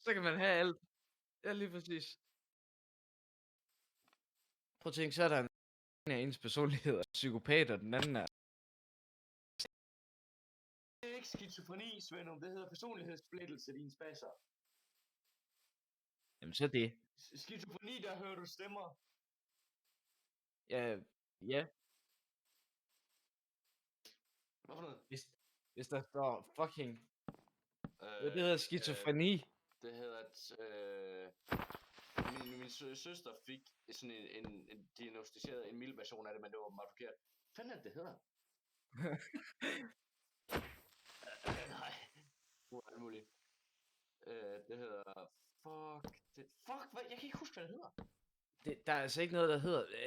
Så kan man have alt. Ja, lige præcis. Prøv at tænke, så er der en af ens personlighed er psykopat, og den anden er... Det er ikke skizofreni, Svendum. Det hedder personlighedssplittelse, dine spasser. Jamen, så det. Skizofreni, der hører du stemmer. Ja, ja. Hvad for noget? Hvis der står fucking... det hedder skizofreni. Det hedder, at min søster fik sådan en diagnostiseret en mild version af det, men det var meget forkert. Hvad fanden er det hedder? Nej, det var alt muligt. Det hedder... Fuck, hvad? Jeg kan ikke huske, hvad det hedder. Der er altså ikke noget, der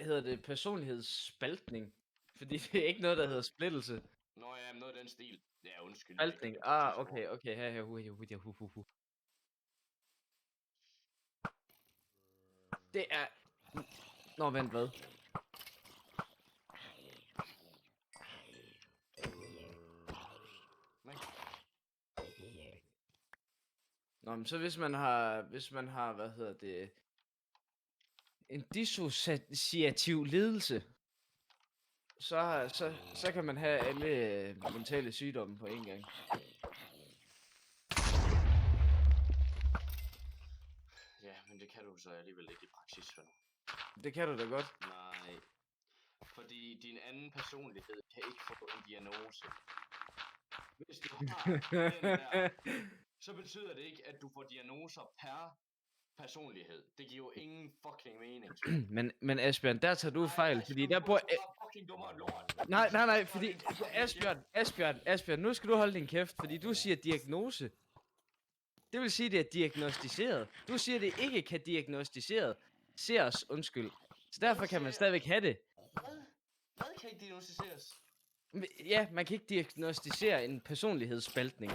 hedder det personlighedsspaltning. Fordi det er ikke noget, der hedder splittelse. Nå ja, noget af den stil. Ja, undskyld. Spaltning. Okay. Her. Det er... Nå, vent, hvad? Nå, men så hvis man har, hvad hedder det... En dissociativ lidelse, så kan man have alle mentale sygdomme på en gang. Ja, men det kan du så alligevel ikke i praksis, vel? Det kan du da godt. Nej. Fordi din anden personlighed kan ikke få en diagnose. Hvis du har den der, så betyder det ikke, at du får diagnoser per personlighed. Det giver jo ingen fucking mening. men Asbjørn, der tager du fejl, fordi der bor... fucking dummere end lort. Nej, fordi... Asbjørn, nu skal du holde din kæft, fordi du siger diagnose. Det vil sige, det er diagnostiseret. Du siger, det ikke kan diagnostiseres, undskyld. Så derfor kan man stadigvæk have det. Hvad kan ikke diagnostiseres? Ja, man kan ikke diagnostisere en personlighedsspaltning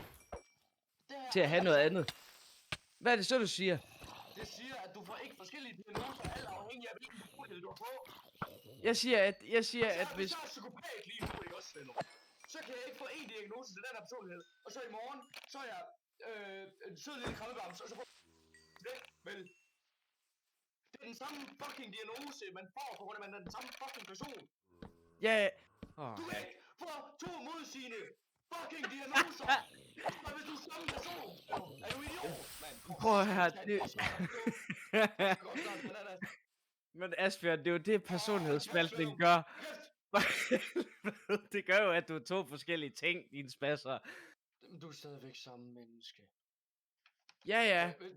til at have noget andet. Hvad er det så, du siger? Det siger, at du får ikke forskellige diagnoser, alt afhængig af hvilken personlighed du har på. Jeg siger, at hvis... Så er psykopat lige nu, ikke også, Svendum? Så kan jeg ikke få en diagnose til den her personlighed, og så i morgen, så er jeg en sød lille krammebams, og så får væk, vel? Det er den samme fucking diagnose, man får, på grund af, at man er den samme fucking person. Ja. Du kan ikke få to modsigende fucking diagnoser, og hvis du er samme person, er du idiot, mand. Prøv at høre, Men Asbjørn, det er jo det, personlighedsspaltning gør. Det gør jo, at du er to forskellige ting, dine spasser. Du er stadigvæk samme menneske. Ja.